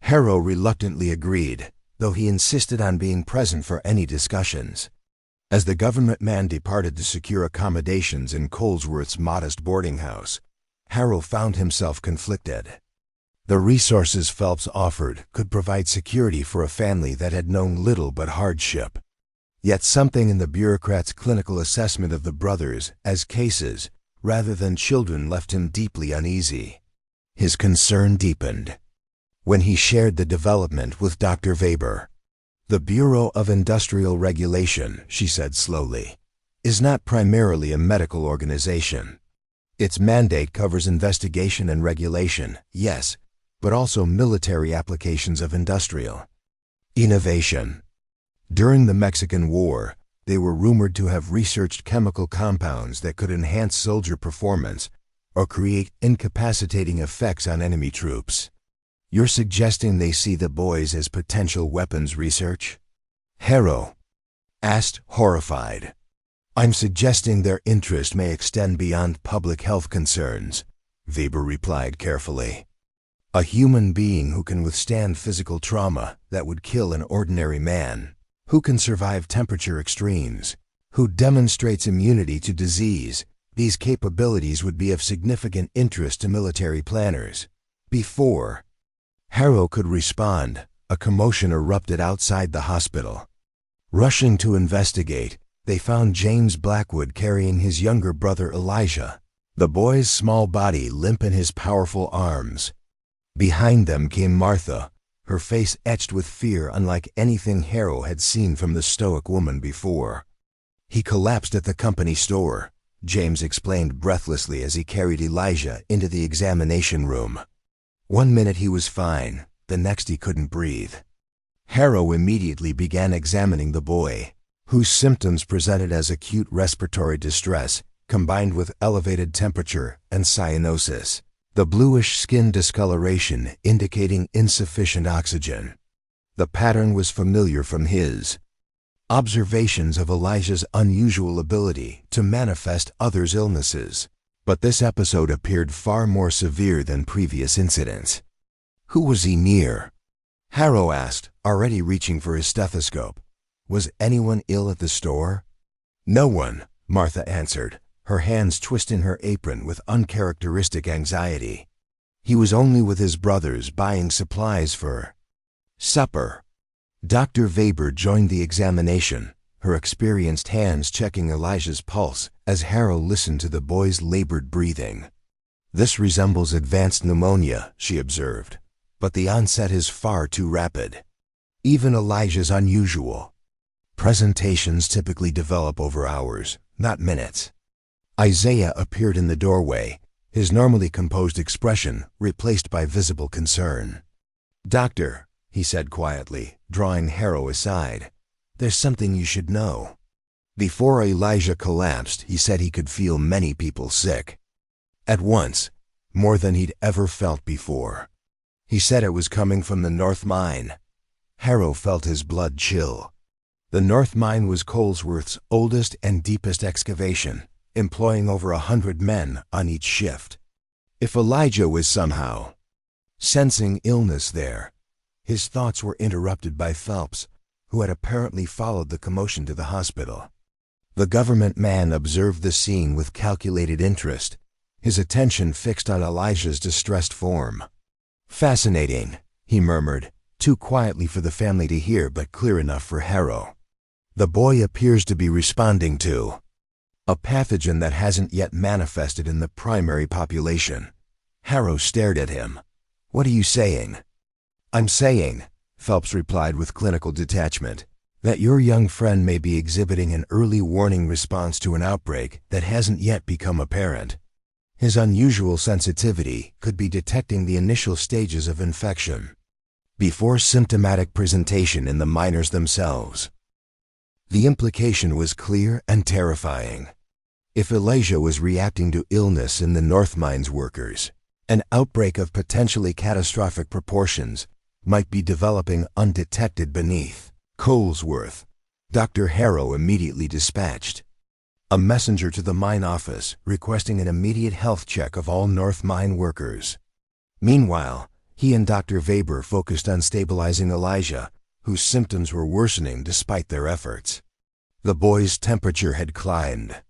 Harrow reluctantly agreed, though he insisted on being present for any discussions. As the government man departed to secure accommodations in Coalsworth's modest boarding house, Harrow found himself conflicted. The resources Phelps offered could provide security for a family that had known little but hardship. Yet something in the bureaucrat's clinical assessment of the brothers as cases rather than children left him deeply uneasy. His concern deepened when he shared the development with Dr. Weber. "The Bureau of Industrial Regulation," she said slowly, "is not primarily a medical organization. Its mandate covers investigation and regulation, yes, but also military applications of industrial innovation. During the Mexican War, they were rumored to have researched chemical compounds that could enhance soldier performance or create incapacitating effects on enemy troops. You're suggesting they see the boys as potential weapons research?" Harrow asked, horrified. "I'm suggesting their interest may extend beyond public health concerns," Weber replied carefully. "A human being who can withstand physical trauma that would kill an ordinary man, who can survive temperature extremes, who demonstrates immunity to disease, these capabilities would be of significant interest to military planners." Before Harrow could respond, a commotion erupted outside the hospital. Rushing to investigate, they found James Blackwood carrying his younger brother Elijah, the boy's small body limp in his powerful arms. Behind them came Martha, her face etched with fear unlike anything Harrow had seen from the stoic woman before. "He collapsed at the company store," James explained breathlessly as he carried Elijah into the examination room. "One minute he was fine, the next he couldn't breathe." Harrow immediately began examining the boy, whose symptoms presented as acute respiratory distress combined with elevated temperature and cyanosis, the bluish skin discoloration indicating insufficient oxygen. The pattern was familiar from his observations of Elijah's unusual ability to manifest others' illnesses, but this episode appeared far more severe than previous incidents. "Who was he near?" Harrow asked, already reaching for his stethoscope. "Was anyone ill at the store?" "No one," Martha answered, her hands twisting her apron with uncharacteristic anxiety. "He was only with his brothers buying supplies for supper." Dr. Weber joined the examination, her experienced hands checking Elijah's pulse as Harrow listened to the boy's labored breathing. "This resembles advanced pneumonia," she observed, "but the onset is far too rapid. Even Elijah's unusual presentations typically develop over hours, not minutes." Isaiah appeared in the doorway, his normally composed expression replaced by visible concern. "Doctor," he said quietly, drawing Harrow aside, "there's something you should know." Before Elijah collapsed, he said he could feel many people sick. At once, more than he'd ever felt before. He said it was coming from the North Mine. Harrow felt his blood chill. The North Mine was Coalsworth's oldest and deepest excavation, employing over 100 men on each shift. If Elijah was somehow sensing illness there, his thoughts were interrupted by Phelps, who had apparently followed the commotion to the hospital. The government man observed the scene with calculated interest, his attention fixed on Elijah's distressed form. "Fascinating," he murmured, too quietly for the family to hear but clear enough for Harrow. "The boy appears to be responding to a pathogen that hasn't yet manifested in the primary population." Harrow stared at him. "What are you saying?" "I'm saying," Phelps replied with clinical detachment, "that your young friend may be exhibiting an early warning response to an outbreak that hasn't yet become apparent. His unusual sensitivity could be detecting the initial stages of infection before symptomatic presentation in the miners themselves." The implication was clear and terrifying. If Elijah was reacting to illness in the North Mines workers, an outbreak of potentially catastrophic proportions might be developing undetected beneath Coalsworth. Dr. Harrow immediately dispatched a messenger to the mine office requesting an immediate health check of all North Mine workers. Meanwhile, he and Dr. Weber focused on stabilizing Elijah, whose symptoms were worsening despite their efforts. The boy's temperature had climbed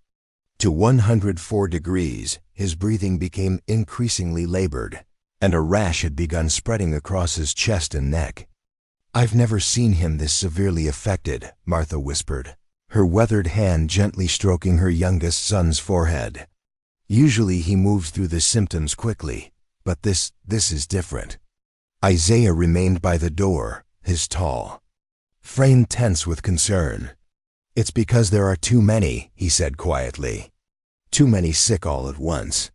to 104 degrees, his breathing became increasingly labored, and a rash had begun spreading across his chest and neck. "I've never seen him this severely affected," Martha whispered. her weathered hand gently stroking her youngest son's forehead. Usually he moves through the symptoms quickly, but this is different. Isaiah remained by the door, his tall frame tense with concern. "It's because there are too many," he said quietly. "Too many sick all at once.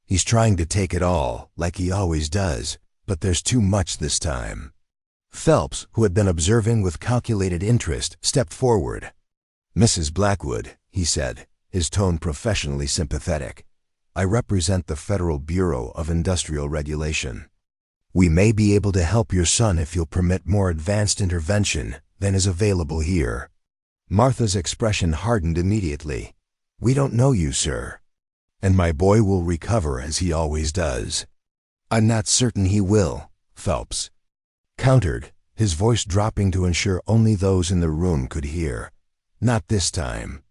He's trying to take it all, like he always does, but there's too much this time." Phelps, who had been observing with calculated interest, stepped forward. "Mrs. Blackwood," he said, his tone professionally sympathetic, "I represent the Federal Bureau of Industrial Regulation. We may be able to help your son if you'll permit more advanced intervention than is available here." Martha's expression hardened immediately. "We don't know you, sir. And my boy will recover as he always does." "I'm not certain he will," Phelps countered, his voice dropping to ensure only those in the room could hear. "Not this time.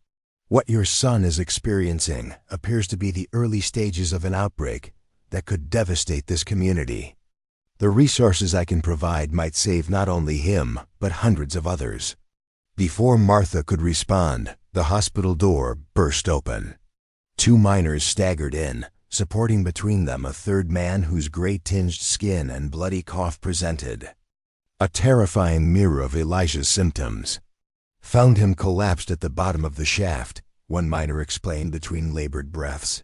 What your son is experiencing appears to be the early stages of an outbreak that could devastate this community. The resources I can provide might save not only him, but hundreds of others." Before Martha could respond, the hospital door burst open. 2 miners staggered in, supporting between them a third man whose gray-tinged skin and bloody cough presented a terrifying mirror of Elijah's symptoms. "Found him collapsed at the bottom of the shaft," one miner explained between labored breaths.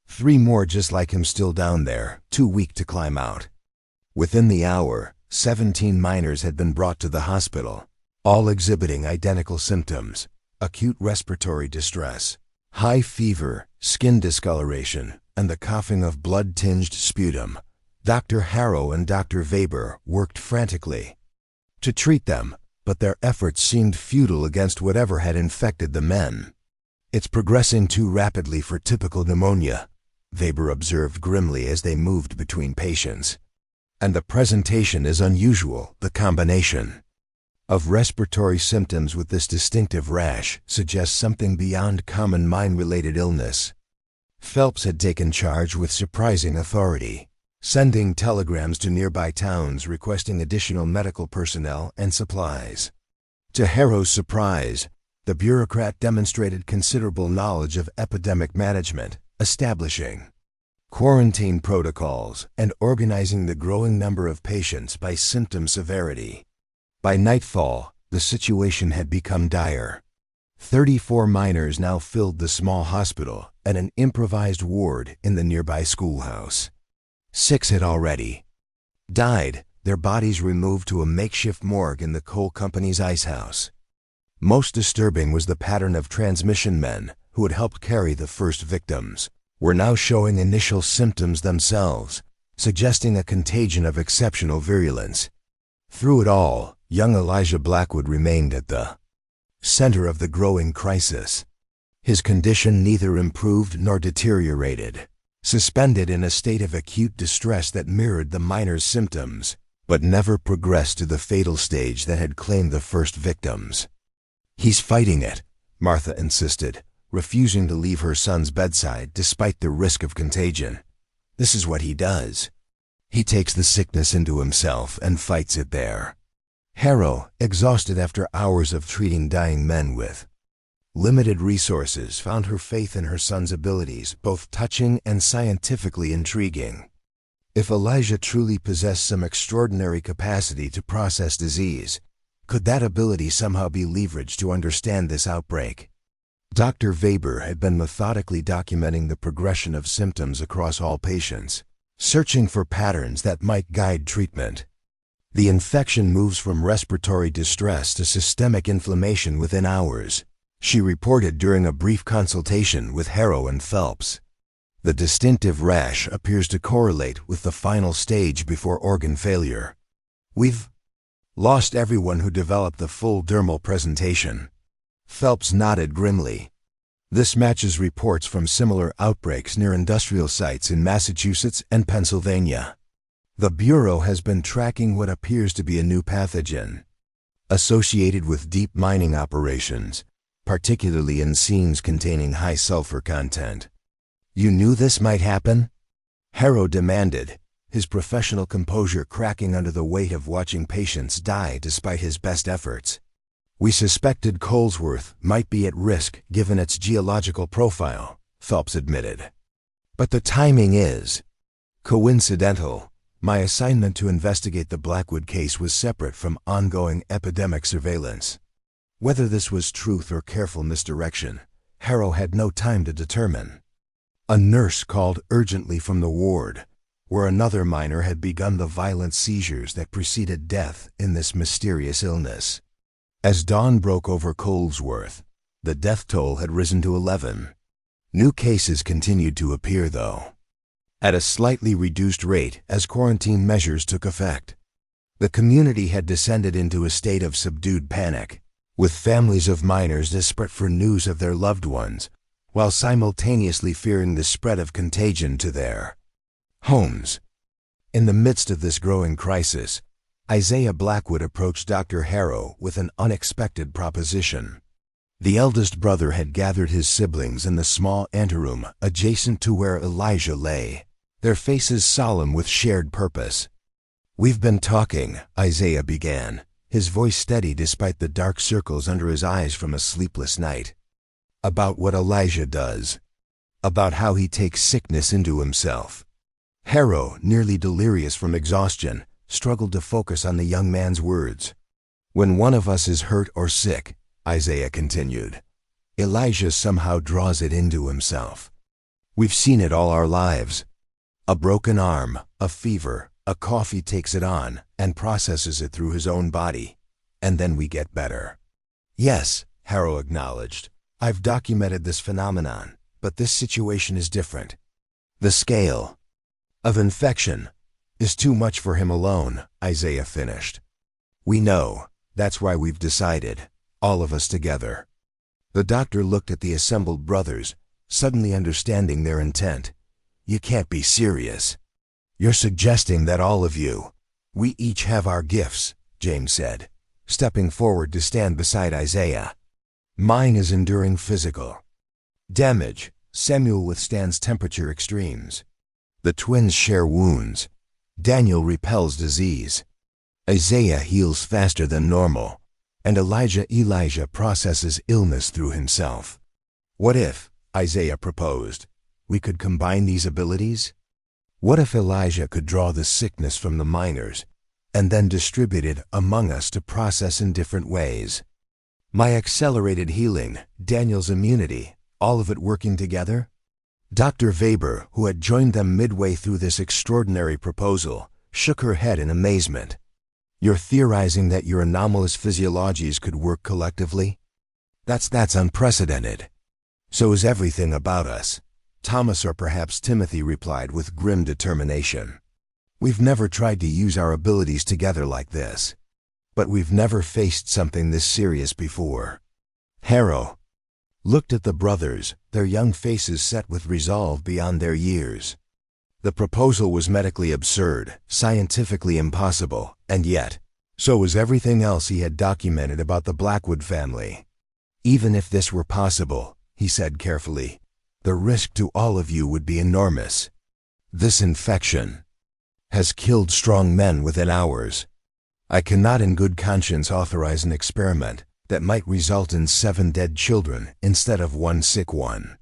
3 more just like him still down there, too weak to climb out. Within the hour, 17 miners had been brought to the hospital, all exhibiting identical symptoms: acute respiratory distress, high fever, skin discoloration, and the coughing of blood-tinged sputum. Dr. Harrow and Dr. Weber worked frantically to treat them, but their efforts seemed futile against whatever had infected the men. "It's progressing too rapidly for typical pneumonia," Weber observed grimly as they moved between patients. "And the presentation is unusual. The combination of respiratory symptoms with this distinctive rash suggests something beyond common mine-related illness." Phelps had taken charge with surprising authority, sending telegrams to nearby towns requesting additional medical personnel and supplies. To Harrow's surprise, the bureaucrat demonstrated considerable knowledge of epidemic management, establishing quarantine protocols and organizing the growing number of patients by symptom severity. By nightfall, the situation had become dire. 34 miners now filled the small hospital and an improvised ward in the nearby schoolhouse. 6 had already died, their bodies removed to a makeshift morgue in the coal company's ice house. Most disturbing was the pattern of transmission men, who had helped carry the first victims, were now showing initial symptoms themselves, suggesting a contagion of exceptional virulence. Through it all, young Elijah Blackwood remained at the center of the growing crisis. His condition neither improved nor deteriorated, suspended in a state of acute distress that mirrored the miner's symptoms, but never progressed to the fatal stage that had claimed the first victims. "He's fighting it," Martha insisted, refusing to leave her son's bedside despite the risk of contagion. "This is what he does. He takes the sickness into himself and fights it there." Harrow, exhausted after hours of treating dying men with limited resources, found her faith in her son's abilities both touching and scientifically intriguing. If Elijah truly possessed some extraordinary capacity to process disease, could that ability somehow be leveraged to understand this outbreak? Dr. Weber had been methodically documenting the progression of symptoms across all patients, searching for patterns that might guide treatment. The infection moves from respiratory distress to systemic inflammation within hours, she reported during a brief consultation with Harrow and Phelps. The distinctive rash appears to correlate with the final stage before organ failure. "We've lost everyone who developed the full dermal presentation." Phelps nodded grimly. "This matches reports from similar outbreaks near industrial sites in Massachusetts and Pennsylvania. The Bureau has been tracking what appears to be a new pathogen, associated with deep mining operations, particularly in seams containing high sulfur content." "You knew this might happen?" Harrow demanded, his professional composure cracking under the weight of watching patients die despite his best efforts. We suspected Coalsworth might be at risk given its geological profile, Phelps admitted. But the timing is coincidental. My assignment to investigate the Blackwood case was separate from ongoing epidemic surveillance. Whether this was truth or careful misdirection, Harrow had no time to determine. A nurse called urgently from the ward, where another miner had begun the violent seizures that preceded death in this mysterious illness. As dawn broke over Coalsworth, the death toll had risen to 11. New cases continued to appear, though, at a slightly reduced rate as quarantine measures took effect. The community had descended into a state of subdued panic, with families of miners desperate for news of their loved ones, while simultaneously fearing the spread of contagion to their homes. In the midst of this growing crisis, Isaiah Blackwood approached Dr. Harrow with an unexpected proposition. The eldest brother had gathered his siblings in the small anteroom adjacent to where Elijah lay, their faces solemn with shared purpose. "We've been talking," Isaiah began, his voice steady despite the dark circles under his eyes from a sleepless night, "about what Elijah does, about how he takes sickness into himself." Harrow, nearly delirious from exhaustion, struggled to focus on the young man's words. "When one of us is hurt or sick," Isaiah continued, "Elijah somehow draws it into himself. We've seen it all our lives. A broken arm, a fever, a cough, he takes it on and processes it through his own body, and then we get better." "Yes," Harrow acknowledged, "I've documented this phenomenon, but this situation is different. The scale of infection is too much for him alone," Isaiah finished. "We know. That's why we've decided, all of us together." The doctor looked at the assembled brothers, suddenly understanding their intent. "You can't be serious. You're suggesting that all of you, we each have our gifts," James said, stepping forward to stand beside Isaiah. "Mine is enduring physical damage. Samuel withstands temperature extremes. The twins share wounds. Daniel repels disease. Isaiah heals faster than normal. And Elijah processes illness through himself. What if," Isaiah proposed, "we could combine these abilities? What if Elijah could draw the sickness from the miners and then distribute it among us to process in different ways? My accelerated healing, Daniel's immunity, all of it working together?" Dr. Weber, who had joined them midway through this extraordinary proposal, shook her head in amazement. "You're theorizing that your anomalous physiologies could work collectively? That's unprecedented." "So is everything about us," Thomas, or perhaps Timothy, replied with grim determination. "We've never tried to use our abilities together like this. But we've never faced something this serious before." Harrow looked at the brothers, their young faces set with resolve beyond their years. The proposal was medically absurd, scientifically impossible, and yet, so was everything else he had documented about the Blackwood family. "Even if this were possible," he said carefully, "the risk to all of you would be enormous. This infection has killed strong men within hours. I cannot in good conscience authorize an experiment that might result in 7 dead children instead of 1 sick one."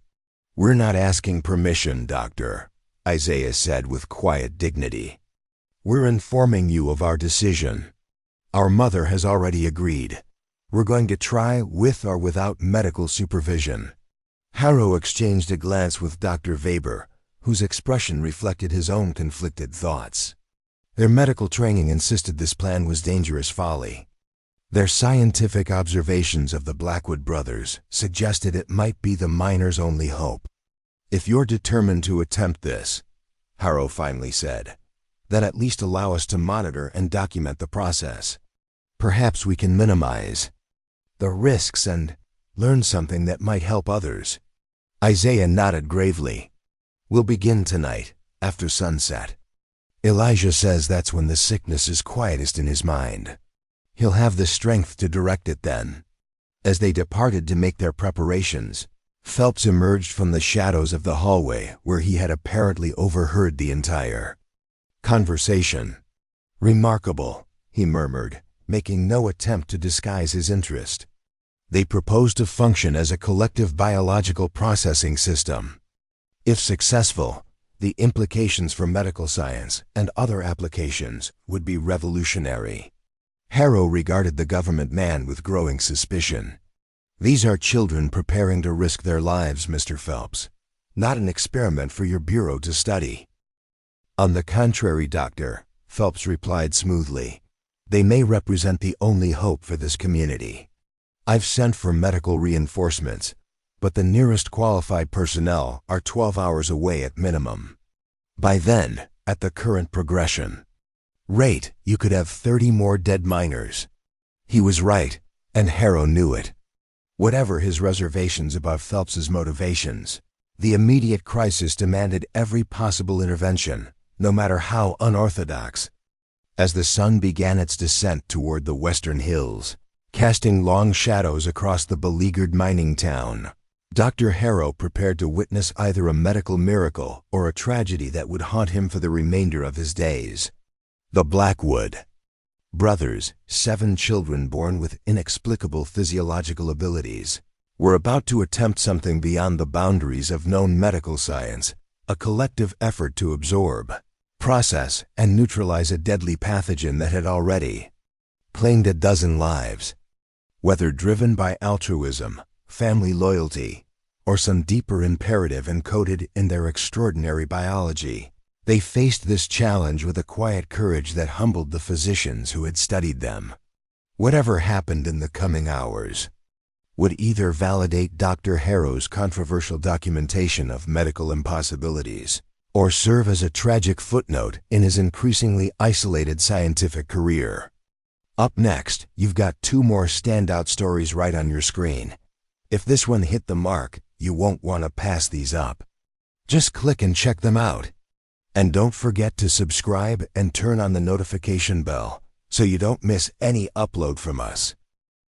"We're not asking permission, Doctor," Isaiah said with quiet dignity. "We're informing you of our decision. Our mother has already agreed. We're going to try with or without medical supervision." Harrow exchanged a glance with Dr. Weber, whose expression reflected his own conflicted thoughts. Their medical training insisted this plan was dangerous folly. Their scientific observations of the Blackwood brothers suggested it might be the miners' only hope. "If you're determined to attempt this," Harrow finally said, "then at least allow us to monitor and document the process. Perhaps we can minimize the risks and learn something that might help others." Isaiah nodded gravely. "We'll begin tonight, after sunset. Elijah says that's when the sickness is quietest in his mind. He'll have the strength to direct it then." As they departed to make their preparations, Phelps emerged from the shadows of the hallway where he had apparently overheard the entire conversation. "Remarkable," he murmured, making no attempt to disguise his interest. They propose to function as a collective biological processing system. If successful, the implications for medical science and other applications would be revolutionary. Harrow regarded the government man with growing suspicion. These are children preparing to risk their lives, Mr. Phelps, not an experiment for your bureau to study. On the contrary, Doctor, Phelps replied smoothly, they may represent the only hope for this community. I've sent for medical reinforcements, but the nearest qualified personnel are 12 hours away at minimum. By then, at the current progression rate, you could have 30 more dead miners. He was right, and Harrow knew it. Whatever his reservations about Phelps's motivations, the immediate crisis demanded every possible intervention, no matter how unorthodox. As the sun began its descent toward the western hills, casting long shadows across the beleaguered mining town, Dr. Harrow prepared to witness either a medical miracle or a tragedy that would haunt him for the remainder of his days. The Blackwood brothers, 7 children born with inexplicable physiological abilities, were about to attempt something beyond the boundaries of known medical science, a collective effort to absorb, process, and neutralize a deadly pathogen that had already claimed a dozen lives. Whether driven by altruism, family loyalty, or some deeper imperative encoded in their extraordinary biology, they faced this challenge with a quiet courage that humbled the physicians who had studied them. Whatever happened in the coming hours would either validate Dr. Harrow's controversial documentation of medical impossibilities or serve as a tragic footnote in his increasingly isolated scientific career. Up next, you've got 2 more standout stories right on your screen. If this one hit the mark, you won't want to pass these up. Just click and check them out. And don't forget to subscribe and turn on the notification bell so you don't miss any upload from us.